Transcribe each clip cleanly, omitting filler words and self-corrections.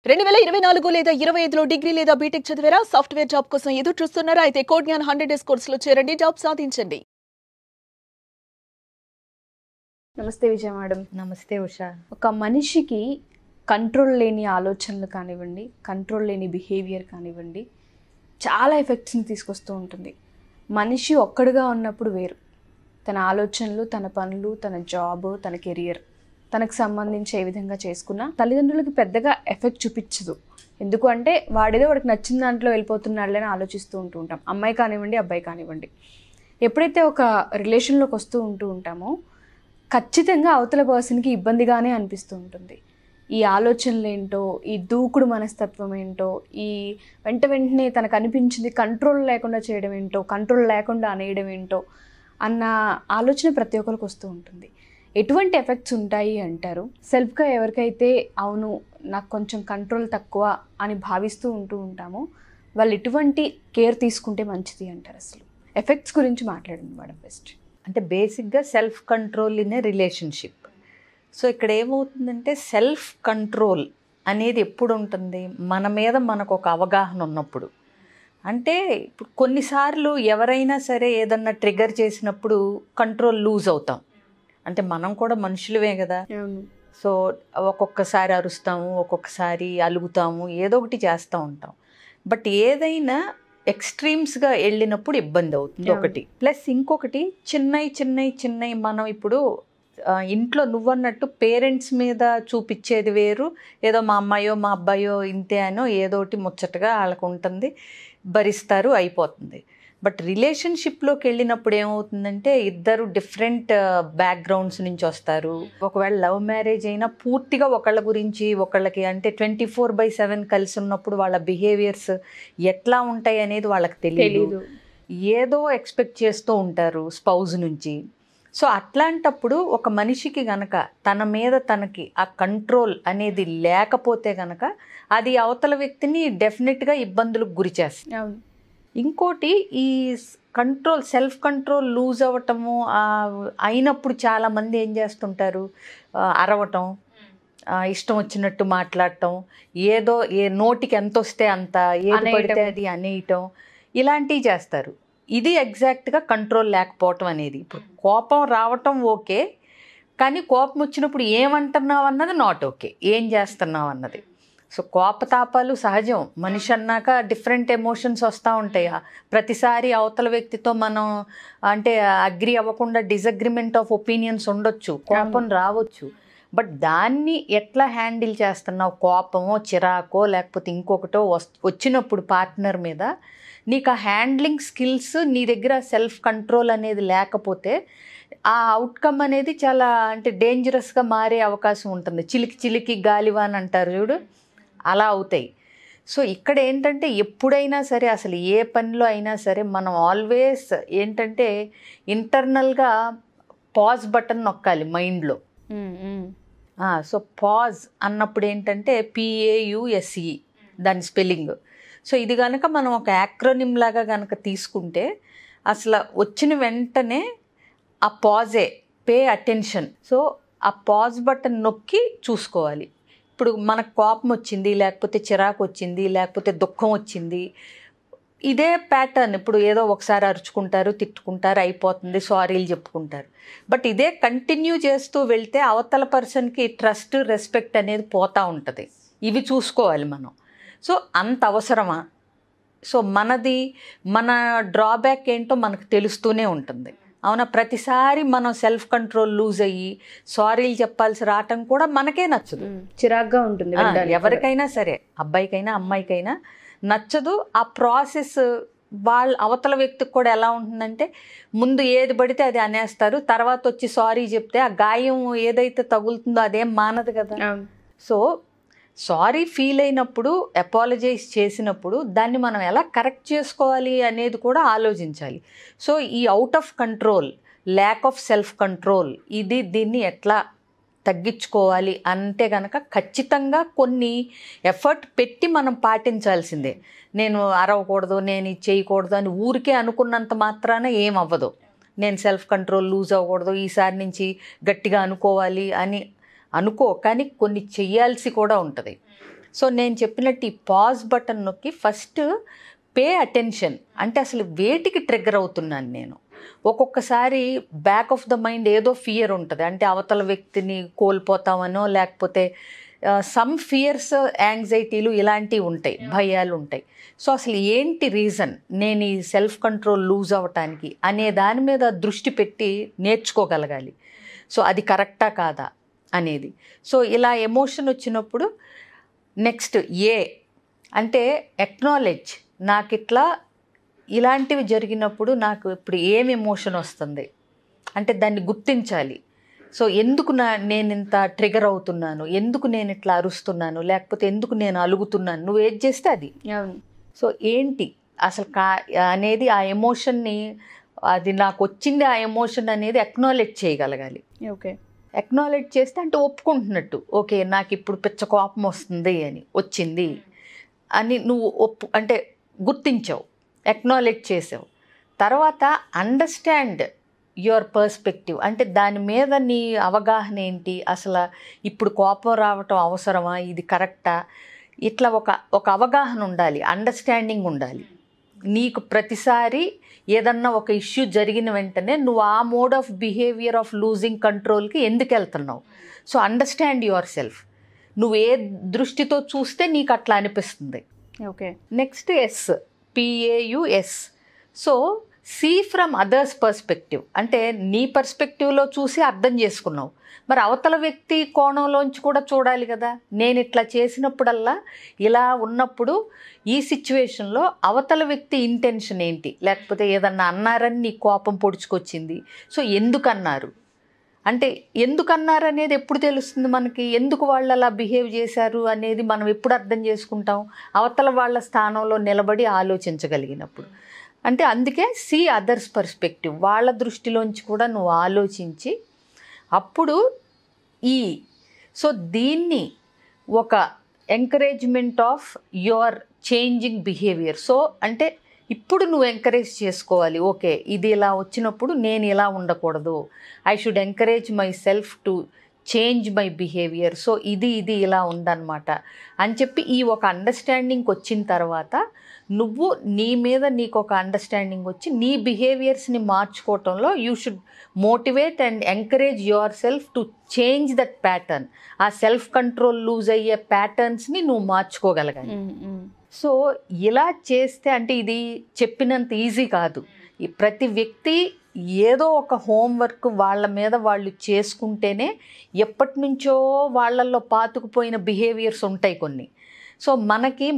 2024 లేదా 25లో డిగ్రీ లేదా బీటెక్ చదివారా? సాఫ్ట్‌వేర్ జాబ్ కోసం ఎదురు చూస్తున్నారా? అయితే కోడ్ జ్ఞాన్ 100 డేస్ కోర్సులో చేరండి, జాబ్ సాధించండి. నమస్తే విజయ మేడం. నమస్తే ఉషా. ఒక మనిషికి కంట్రోల్ లేని ఆలోచనలు కానివ్వండి, కంట్రోల్ లేని బిహేవియర్ కానివ్వండి, చాలా ఎఫెక్ట్స్ని తీసుకొస్తూ ఉంటుంది. మనిషి ఒక్కడిగా ఉన్నప్పుడు వేరు, తన ఆలోచనలు, తన పనులు, తన జాబ్, తన కెరియర్ తనకు సంబంధించి ఏ విధంగా చేసుకున్నా తల్లిదండ్రులకి పెద్దగా ఎఫెక్ట్ చూపించదు. ఎందుకు అంటే వాడితో వాడికి నచ్చిన దాంట్లో వెళ్ళిపోతున్నాడులని ఆలోచిస్తూ ఉంటాం. అమ్మాయి కానివ్వండి, అబ్బాయి కానివ్వండి. ఎప్పుడైతే ఒక రిలేషన్లోకి వస్తూ ఉంటామో ఖచ్చితంగా అవతల పర్సన్కి ఇబ్బందిగానే అనిపిస్తూ ఉంటుంది. ఈ ఆలోచనలు ఏంటో, ఈ దూకుడు మనస్తత్వం ఏంటో, ఈ వెంటనే తనకు అనిపించింది కంట్రోల్ లేకుండా చేయడం ఏంటో, కంట్రోల్ లేకుండా అనేయడం ఏంటో అన్న ఆలోచన ప్రతి ఒక్కరికి వస్తూ ఉంటుంది. ఎటువంటి ఎఫెక్ట్స్ ఉంటాయి అంటారు? సెల్ఫ్గా ఎవరికైతే అవును నాకు కొంచెం కంట్రోల్ తక్కువ అని భావిస్తూ ఉంటామో వాళ్ళు ఎటువంటి కేర్ తీసుకుంటే మంచిది అంటారు? అసలు ఎఫెక్ట్స్ గురించి మాట్లాడండి మేడం బెస్ట్. అంటే బేసిక్గా self control in a relationship. So ఇక్కడ ఏమవుతుందంటే సెల్ఫ్ కంట్రోల్ అనేది ఎప్పుడు ఉంటుంది? మన మీద మనకు ఒక అవగాహన ఉన్నప్పుడు. అంటే ఇప్పుడు కొన్నిసార్లు ఎవరైనా సరే ఏదన్నా ట్రిగర్ చేసినప్పుడు కంట్రోల్ లూజ్ అవుతాం. అంటే మనం కూడా మనుషులవే కదా. సో ఒక్కొక్కసారి అరుస్తాము, ఒక్కొక్కసారి అలుగుతాము, ఏదో ఒకటి చేస్తూ ఉంటాం. బట్ ఏదైనా ఎక్స్ట్రీమ్స్గా వెళ్ళినప్పుడు ఇబ్బంది అవుతుంది ఒకటి. ప్లస్ ఇంకొకటి చిన్నవి మనం ఇప్పుడు ఇంట్లో నువ్వన్నట్టు పేరెంట్స్ మీద చూపించేది వేరు, ఏదో మా అమ్మాయో మా అబ్బాయో ఇంతే అనో ఏదో ఒకటి ముచ్చటగా వాళ్ళకు ఉంటుంది, భరిస్తారు, అయిపోతుంది. బట్ రిలేషన్షిప్లోకి వెళ్ళినప్పుడు ఏమవుతుందంటే ఇద్దరు డిఫరెంట్ బ్యాక్గ్రౌండ్స్ నుంచి వస్తారు. ఒకవేళ లవ్ మ్యారేజ్ అయినా పూర్తిగా ఒకళ్ళ గురించి ఒకళ్ళకి అంటే 24/7 కలిసి ఉన్నప్పుడు వాళ్ళ బిహేవియర్స్ ఎట్లా ఉంటాయి అనేది వాళ్ళకి తెలియదు. ఏదో ఎక్స్పెక్ట్ చేస్తూ ఉంటారు స్పౌజ్ నుంచి. సో అట్లాంటప్పుడు ఒక మనిషికి గనక తన మీద తనకి ఆ కంట్రోల్ అనేది లేకపోతే గనక అది అవతల వ్యక్తిని డెఫినెట్గా ఇబ్బందులకు గురి చేస్తుంది. ఇంకోటి ఈ కంట్రోల్ సెల్ఫ్ కంట్రోల్ లూజ్ అవ్వటము అయినప్పుడు చాలామంది ఏం చేస్తుంటారు, అరవటం, ఇష్టం వచ్చినట్టు మాట్లాడటం, ఏదో నోటికి ఎంత వస్తే అంత ఏది పడితే అది అనేయటం, ఇలాంటివి చేస్తారు. ఇది ఎగ్జాక్ట్గా కంట్రోల్ లేకపోవటం అనేది. ఇప్పుడు కోపం రావటం ఓకే, కానీ కోపం వచ్చినప్పుడు ఏమంటున్నావు అన్నది నాట్ ఓకే, ఏం చేస్తున్నావు అన్నది. సో కోపతాపాలు సహజం, మనిషి అన్నాక డిఫరెంట్ ఎమోషన్స్ వస్తూ ఉంటాయి. ప్రతిసారి అవతల వ్యక్తితో మనం అంటే అగ్రి అవ్వకుండా డిసగ్రిమెంట్ ఆఫ్ ఒపీనియన్స్ ఉండొచ్చు, కోపం రావచ్చు. బట్ దాన్ని ఎట్లా హ్యాండిల్ చేస్తున్నావు, కోపమో చిరాకో లేకపోతే ఇంకొకటో వచ్చినప్పుడు పార్ట్నర్ మీద నీకు ఆ హ్యాండ్లింగ్ స్కిల్స్ నీ దగ్గర సెల్ఫ్ కంట్రోల్ అనేది లేకపోతే ఆ అవుట్కమ్ అనేది చాలా అంటే డేంజరస్గా మారే అవకాశం ఉంటుంది. చిలికి గాలివాన్ అంటారు చూడు, అలా అవుతాయి. సో ఇక్కడ ఏంటంటే ఎప్పుడైనా సరే అసలు ఏ పనిలో అయినా సరే మనం ఆల్వేస్ ఏంటంటే ఇంటర్నల్గా పాజ్ బటన్ నొక్కాలి మైండ్లో. సో పాజ్ అన్నప్పుడు ఏంటంటే PAUSE దాని స్పెల్లింగ్. సో ఇది కనుక మనం ఒక యాక్రోనిమ్ లాగా కనుక తీసుకుంటే అసలు వచ్చిన వెంటనే ఆ పాజే పే అటెన్షన్. సో ఆ పాజ్ బటన్ నొక్కి చూసుకోవాలి. ఇప్పుడు మనకు కోపం వచ్చింది, లేకపోతే చిరాకు వచ్చింది, లేకపోతే దుఃఖం వచ్చింది, ఇదే ప్యాటర్న్. ఇప్పుడు ఏదో ఒకసారి అరుచుకుంటారు, తిట్టుకుంటారు, అయిపోతుంది, సారీలు చెప్పుకుంటారు. బట్ ఇదే కంటిన్యూ చేస్తూ వెళ్తే అవతల పర్సన్కి ట్రస్ట్, రెస్పెక్ట్ అనేది పోతూ ఉంటుంది. ఇవి చూసుకోవాలి మనం. సో అంత అవసరమా? సో మన డ్రాబ్యాక్ ఏంటో మనకు తెలుస్తూనే ఉంటుంది. అవునా? ప్రతిసారి మనం సెల్ఫ్ కంట్రోల్ లూజ్ అయ్యి సారీలు చెప్పాల్సి రావటం కూడా మనకే నచ్చదు, చిరాగ్గా ఉంటుంది. ఎవరికైనా సరే, అబ్బాయికైనా అమ్మాయికైనా నచ్చదు ఆ ప్రాసెస్. వాళ్ళ అవతల వ్యక్తికి కూడా ఎలా ఉంటుందంటే ముందు ఏది పడితే అది అనేస్తారు, తర్వాత వచ్చి సారీ చెప్తే ఆ గాయం ఏదైతే తగులుతుందో అదేం మానదు కదా. సో సారీ ఫీల్ అయినప్పుడు, అపాలజైజ్ చేసినప్పుడు దాన్ని మనం ఎలా కరెక్ట్ చేసుకోవాలి అనేది కూడా ఆలోచించాలి. సో ఈ out of control, lack of self control, దీన్ని ఎట్లా తగ్గించుకోవాలి అంటే కనుక ఖచ్చితంగా కొన్ని ఎఫర్ట్ పెట్టి మనం పాటించాల్సిందే. నేను అరవకూడదు, నేను ఇది చేయకూడదు అని ఊరికే అనుకున్నంత మాత్రాన ఏం అవ్వదు. నేను సెల్ఫ్ కంట్రోల్ లూజ్ అవ్వకూడదు, ఈసారి నుంచి గట్టిగా అనుకోవాలి అని అనుకో, కానీ కొన్ని చెయ్యాల్సి కూడా ఉంటుంది. సో నేను చెప్పినట్టు ఈ పాజ్ బటన్ నొక్కి ఫస్ట్ పే అటెన్షన్, అంటే అసలు వేటికి ట్రిగ్గర్ అవుతున్నాను నేను. ఒక్కొక్కసారి బ్యాక్ ఆఫ్ ద మైండ్ ఏదో ఫియర్ ఉంటుంది, అంటే అవతల వ్యక్తిని కోల్పోతామనో లేకపోతే సమ్ ఫియర్స్, యాంగ్జైటీలు ఇలాంటివి ఉంటాయి, భయాలు ఉంటాయి. సో అసలు ఏంటి రీజన్ నేను ఈ సెల్ఫ్ కంట్రోల్ లూజ్ అవ్వటానికి అనే దాని మీద దృష్టి పెట్టి నేర్చుకోగలగాలి. సో అది కరెక్టా కాదా అనేది. సో ఇలా ఎమోషన్ వచ్చినప్పుడు నెక్స్ట్ అంటే ఎక్నాలెడ్జ్, నాకు ఇట్లా ఇలాంటివి జరిగినప్పుడు నాకు ఇప్పుడు ఏం ఎమోషన్ వస్తుంది అంటే దాన్ని గుర్తించాలి. సో ఎందుకు నేను ఇంత ట్రిగర్ అవుతున్నాను, ఎందుకు నేను ఇట్లా అరుస్తున్నాను, లేకపోతే ఎందుకు నేను అలుగుతున్నాను, నువ్వు ఏది చేస్తే అది. సో ఏంటి అసలు అనేది ఆ ఎమోషన్ని, అది నాకు వచ్చింది ఆ ఎమోషన్ అనేది ఎక్నాలెడ్జ్ చేయగలగాలి. ఓకే, ఎక్నాలెడ్జ్ చేస్తే అంటే ఒప్పుకుంటున్నట్టు, ఓకే నాకు ఇప్పుడు పిచ్చ కోపం వస్తుంది అని వచ్చింది అని నువ్వు అంటే గుర్తించావు, ఎక్నాలెడ్జ్ చేసావు. తర్వాత అండర్స్టాండ్ యువర్ పర్స్పెక్టివ్, అంటే దాని మీద నీ అవగాహన ఏంటి, అసలు ఇప్పుడు కోపం రావటం అవసరమా, ఇది కరెక్టా, ఇట్లా ఒక అవగాహన ఉండాలి, అండర్స్టాండింగ్ ఉండాలి. నీకు ప్రతిసారి ఏదన్నా ఒక ఇష్యూ జరిగిన వెంటనే నువ్వు ఆ mode of behaviour of losing కంట్రోల్కి ఎందుకు వెళ్తున్నావు. సో అండర్స్టాండ్ యువర్ సెల్ఫ్, నువ్వు ఏ దృష్టితో చూస్తే నీకు అట్లా అనిపిస్తుంది. Okay, next PAUS. So see from others perspective, అంటే నీ పర్స్పెక్టివ్లో చూసి అర్థం చేసుకున్నావు, మరి అవతల వ్యక్తి కోణంలోంచి కూడా చూడాలి కదా. నేను ఇట్లా చేసినప్పుడల్లా, ఇలా ఉన్నప్పుడు ఈ సిచ్యువేషన్లో అవతల వ్యక్తి ఇంటెన్షన్ ఏంటి, లేకపోతే ఏదన్నా అన్నారని నీ కోపం పొడుచుకొచ్చింది, సో ఎందుకన్నారు, అంటే ఎందుకన్నారు అనేది ఎప్పుడు తెలుస్తుంది మనకి, ఎందుకు వాళ్ళు అలా బిహేవ్ చేశారు అనేది మనం ఎప్పుడు అర్థం చేసుకుంటాం, అవతల వాళ్ళ స్థానంలో నిలబడి ఆలోచించగలిగినప్పుడు. అంటే అందుకే సీ అదర్స్ పర్స్పెక్టివ్, వాళ్ళ దృష్టిలోంచి కూడా నువ్వు ఆలోచించి అప్పుడు సో దీన్ని ఒక encouragement of your changing behaviour. So అంటే ఇప్పుడు నువ్వు ఎంకరేజ్ చేసుకోవాలి, ఓకే ఇది ఇలా వచ్చినప్పుడు నేను ఇలా ఉండకూడదు, I should encourage my self to change my behaviour. So ఇది ఇలా ఉందన్నమాట అని చెప్పి ఈ ఒక అండర్స్టాండింగ్కి వచ్చిన తర్వాత నువ్వు నీ మీద నీకు ఒక అండర్స్టాండింగ్ వచ్చి నీ బిహేవియర్స్ని మార్చుకోవటంలో you should motivate and encourage yourself to change that pattern. ఆ సెల్ఫ్ కంట్రోల్ లూజ్ అయ్యే ప్యాటర్న్స్ని నువ్వు మార్చుకోగలగాలి. సో ఇలా చేస్తే, అంటే ఇది చెప్పినంత ఈజీ కాదు. ప్రతి వ్యక్తి ఏదో ఒక హోంవర్క్ వాళ్ళ మీద వాళ్ళు చేసుకుంటేనే, ఎప్పటి నుంచో వాళ్ళల్లో పాతుకుపోయిన బిహేవియర్స్ ఉంటాయి కొన్ని. సో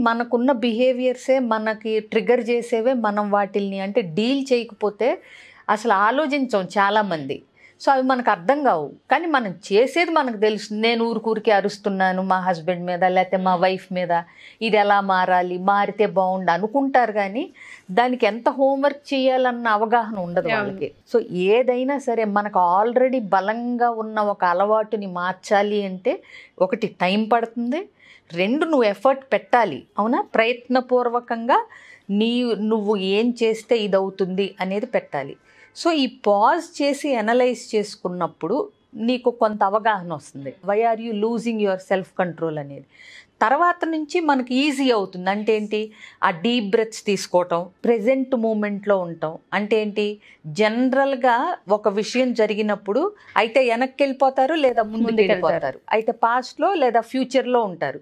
మనకున్న బిహేవియర్సే మనకి ట్రిగర్ చేసేవే, మనం వాటిల్ని అంటే డీల్ చేయకపోతే అసలు ఆలోచించం చాలామంది. సో అవి మనకు అర్థం కావు, కానీ మనం చేసేది మనకు తెలుసు. నేను ఊరికే అరుస్తున్నాను మా హస్బెండ్ మీద, లేకపోతే మా వైఫ్ మీద, ఇది ఎలా మారాలి, మారితే బాగుండు అనుకుంటారు, కానీ దానికి ఎంత హోంవర్క్ చేయాలన్న అవగాహన ఉండదు వాళ్ళకి. సో ఏదైనా సరే మనకు ఆల్రెడీ బలంగా ఉన్న ఒక అలవాటుని మార్చాలి అంటే, ఒకటి టైం పడుతుంది, రెండు నువ్వు ఎఫర్ట్ పెట్టాలి, అవునా, ప్రయత్నపూర్వకంగా నువ్వు ఏం చేస్తే ఇది అవుతుంది అనేది పెట్టాలి. సో ఈ పాజ్ చేసి అనలైజ్ చేసుకున్నప్పుడు నీకు కొంత అవగాహన వస్తుంది, why are you losing your self control అనేది. తర్వాత నుంచి మనకి ఈజీ అవుతుంది. అంటే ఏంటి, ఆ డీప్ బ్రెత్స్ తీసుకోవటం, ప్రెజెంట్ మూమెంట్లో ఉండటం. అంటే ఏంటి, జనరల్గా ఒక విషయం జరిగినప్పుడు అయితే వెనక్కి వెళ్ళిపోతారు లేదా ముందుకు వెళ్ళిపోతారు, అయితే పాస్ట్లో లేదా ఫ్యూచర్లో ఉంటారు.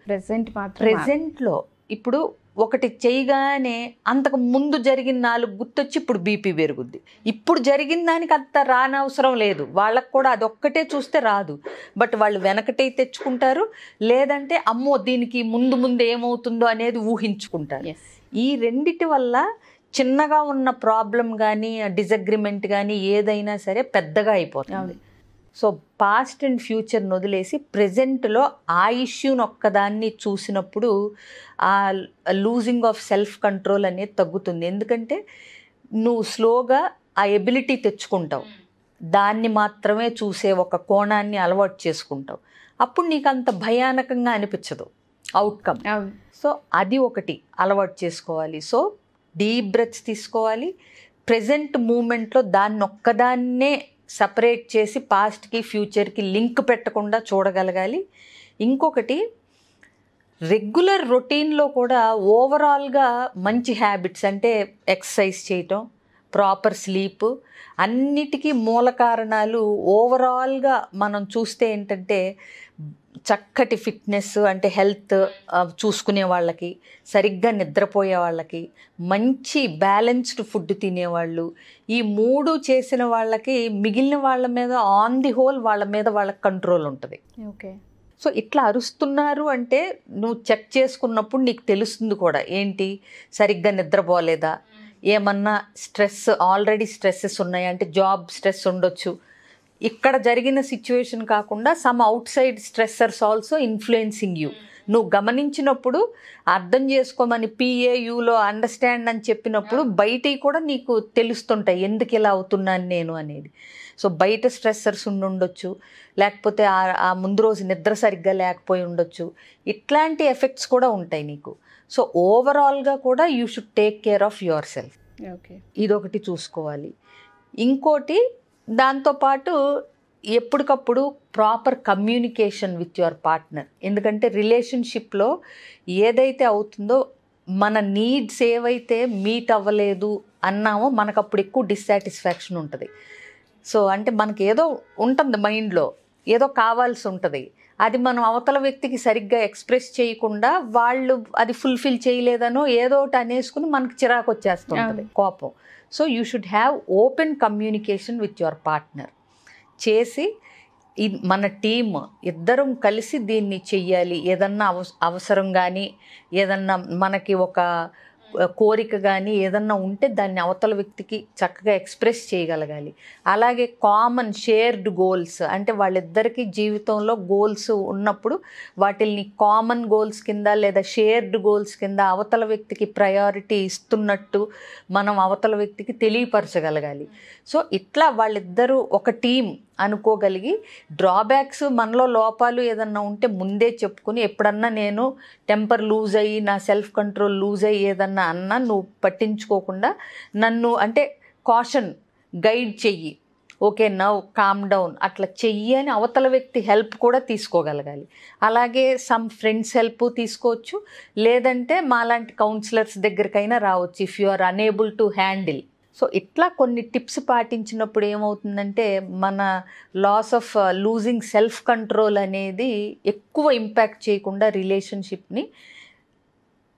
ప్రెజెంట్లో ఇప్పుడు ఒకటి చేయగానే అంతకు ముందు జరిగిన 4 గుర్తొచ్చి ఇప్పుడు బీపీ పెరుగుద్ది. ఇప్పుడు జరిగిన దానికి అంత రానవసరం లేదు, వాళ్ళకు కూడా అదొక్కటే చూస్తే రాదు, బట్ వాళ్ళు వెనకటే తెచ్చుకుంటారు, లేదంటే అమ్మో దీనికి ముందు ఏమవుతుందో అనేది ఊహించుకుంటారు. ఈ రెండిటి వల్ల చిన్నగా ఉన్న ప్రాబ్లం కానీ డిసగ్రిమెంట్ కానీ ఏదైనా సరే పెద్దగా అయిపోతుంది. సో పాస్ట్ అండ్ ఫ్యూచర్ని వదిలేసి ప్రెజెంట్లో ఆ ఇష్యూని ఒక్కదాన్ని చూసినప్పుడు ఆ లూజింగ్ ఆఫ్ సెల్ఫ్ కంట్రోల్ అనేది తగ్గుతుంది. ఎందుకంటే నువ్వు స్లోగా ఆ ఎబిలిటీ తెచ్చుకుంటావు, దాన్ని మాత్రమే చూసే ఒక కోణాన్ని అలవాటు చేసుకుంటావు. అప్పుడు నీకు అంత భయానకంగా అనిపించదు అవుట్కమ్. సో అది ఒకటి అలవాటు చేసుకోవాలి. సో డీప్ బ్రెత్స్ తీసుకోవాలి, ప్రెజెంట్ మూమెంట్లో దాన్ని ఒక్కదాన్నే సపరేట్ చేసి పాస్ట్కి ఫ్యూచర్కి లింక్ పెట్టకుండా చూడగలగాలి. ఇంకొకటి రెగ్యులర్ రొటీన్లో కూడా ఓవరాల్గా మంచి హ్యాబిట్స్ అంటే ఎక్సర్సైజ్ చేయటం, ప్రాపర్ స్లీప్, అన్నిటికీ మూల కారణాలు ఓవరాల్గా మనం చూస్తే ఏంటంటే చక్కటి ఫిట్నెస్ అంటే హెల్త్ చూసుకునే వాళ్ళకి, సరిగ్గా నిద్రపోయే వాళ్ళకి, మంచి బ్యాలెన్స్డ్ ఫుడ్ తినేవాళ్ళు, ఈ 3 చేసిన వాళ్ళకి మిగిలిన వాళ్ళ మీద ఆన్ ది హోల్ వాళ్ళకి కంట్రోల్ ఉంటుంది. ఓకే. సో ఇట్లా అరుస్తున్నారు అంటే నువ్వు చెక్ చేసుకున్నప్పుడు నీకు తెలుస్తుంది కూడా, ఏంటి సరిగ్గా నిద్రపోలేదా, ఏమన్నా స్ట్రెస్, ఆల్రెడీ స్ట్రెస్సెస్ ఉన్నాయి అంటే జాబ్ స్ట్రెస్ ఉండొచ్చు, ఇక్కడ జరిగిన సిచ్యువేషన్ కాకుండా some outside stressors also influencing you. నువ్వు గమనించినప్పుడు అర్థం చేసుకోమని PAUలో అండర్స్టాండ్ అని చెప్పినప్పుడు బయటికి కూడా నీకు తెలుస్తుంటాయి ఎందుకు ఇలా అవుతున్నాను నేను అనేది. సో బయట స్ట్రెస్సర్స్ ఉండొచ్చు, లేకపోతే ఆ ముందు రోజు నిద్ర సరిగ్గా లేకపోయి ఉండొచ్చు, ఇట్లాంటి ఎఫెక్ట్స్ కూడా ఉంటాయి నీకు. సో ఓవరాల్గా కూడా you should take care of your self. Okay. ఇదొకటి చూసుకోవాలి. ఇంకోటి దాంతోపాటు ఎప్పటికప్పుడు proper communication with your partner. ఎందుకంటే రిలేషన్షిప్లో ఏదైతే అవుతుందో మన నీడ్స్ ఏవైతే మీట్ అవ్వలేదు అన్నామో మనకు అప్పుడు ఎక్కువ డిస్సాటిస్ఫాక్షన్ ఉంటుంది. సో అంటే మనకి ఏదో ఉంటుంది మైండ్లో, ఏదో కావాల్సి ఉంటుంది, అది మనం అవతల వ్యక్తికి సరిగ్గా ఎక్స్ప్రెస్ చేయకుండా వాళ్ళు అది ఫుల్ఫిల్ చేయలేదనో ఏదో ఒకటి అనేసుకుని మనకు చిరాకు వచ్చేస్తుంటుంది, కోపం. So you should have open communication with your partner చేసి మన టీమ్ ఇద్దరం కలిసి దీన్ని చెయ్యాలి. ఏదన్నా అవసరం కానీ, ఏదన్నా మనకి ఒక కోరిక కానీ ఏదన్నా ఉంటే దాన్ని అవతల వ్యక్తికి చక్కగా ఎక్స్ప్రెస్ చేయగలగాలి. అలాగే కామన్ షేర్డ్ గోల్స్ అంటే వాళ్ళిద్దరికీ జీవితంలో గోల్స్ ఉన్నప్పుడు వాటిల్ని కామన్ గోల్స్ కింద లేదా షేర్డ్ గోల్స్ కింద అవతల వ్యక్తికి ప్రయారిటీ ఇస్తున్నట్టు మనం అవతల వ్యక్తికి తెలియపరచగలగాలి. సో ఇట్లా వాళ్ళిద్దరూ ఒక టీం అనుకోగలిగి, డ్రాబ్యాక్స్ మనలో లోపాలు ఏదన్నా ఉంటే ముందే చెప్పుకుని, ఎప్పుడన్నా నేను టెంపర్ లూజ్ అయ్యి నా సెల్ఫ్ కంట్రోల్ లూజ్ అయ్యి ఏదన్నా అన్నా నువ్వు పట్టించుకోకుండా నన్ను అంటే కాషన్ గైడ్ చెయ్యి, ఓకే నవ్ కామ్ డౌన్ అట్లా చెయ్యి అని అవతల వ్యక్తి హెల్ప్ కూడా తీసుకోగలగాలి. అలాగే సమ్ ఫ్రెండ్స్ హెల్ప్ తీసుకోవచ్చు, లేదంటే మాలాంటి కౌన్సిలర్స్ దగ్గరికైనా రావచ్చు if you are unable to handle. So ఇట్లా కొన్ని టిప్స్ పాటించినప్పుడు ఏమవుతుందంటే మన loss of losing self control అనేది ఎక్కువ ఇంపాక్ట్ చేయకుండా రిలేషన్షిప్ని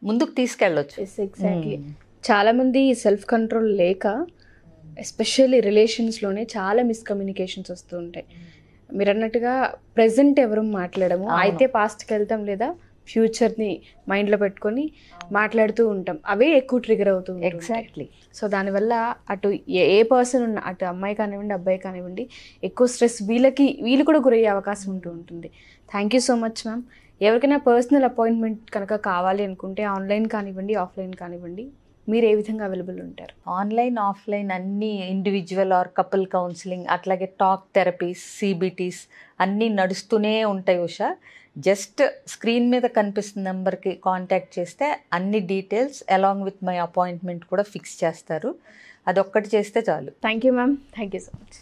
ముందుకు తీసుకెళ్ళొచ్చు. ఎగ్జాక్ట్లీ. చాలామంది సెల్ఫ్ కంట్రోల్ లేక ఎస్పెషల్లీ రిలేషన్స్లోనే చాలా మిస్కమ్యూనికేషన్స్ వస్తూ ఉంటాయి. మీరు అన్నట్టుగా ప్రజెంట్ ఎవరు మాట్లాడము, అయితే పాస్ట్కి వెళ్తాం లేదా ఫ్యూచర్ని మైండ్లో పెట్టుకొని మాట్లాడుతూ ఉంటాం, అవే ఎక్కువ ట్రిగర్ అవుతూ ఉంటాయి. ఎగ్జాక్ట్లీ. సో దానివల్ల అటు ఏ పర్సన్ ఉన్న, అటు అమ్మాయి కానివ్వండి అబ్బాయి కానివ్వండి, ఎక్కువ స్ట్రెస్ వీళ్ళు కూడా గురయ్యే అవకాశం ఉంటుంది. Thank you so much ma'am. ఎవరికైనా పర్సనల్ అపాయింట్మెంట్ కనుక కావాలి అనుకుంటే ఆన్లైన్ కానివ్వండి ఆఫ్లైన్ కానివ్వండి మీరు ఏ విధంగా అవైలబుల్ ఉంటారు? ఆన్లైన్ ఆఫ్లైన్ అన్నీ, ఇండివిజువల్ ఆర్ కపుల్ కౌన్సిలింగ్, అట్లాగే టాక్ థెరపీస్, CBTs అన్నీ నడుస్తూనే ఉంటాయి ఉషా. జస్ట్ స్క్రీన్ మీద కనిపిస్తున్న నెంబర్కి కాంటాక్ట్ చేస్తే అన్ని details along with my appointment కూడా ఫిక్స్ చేస్తారు. అదొక్కటి చేస్తే చాలు. Thank you ma'am. Thank you so much.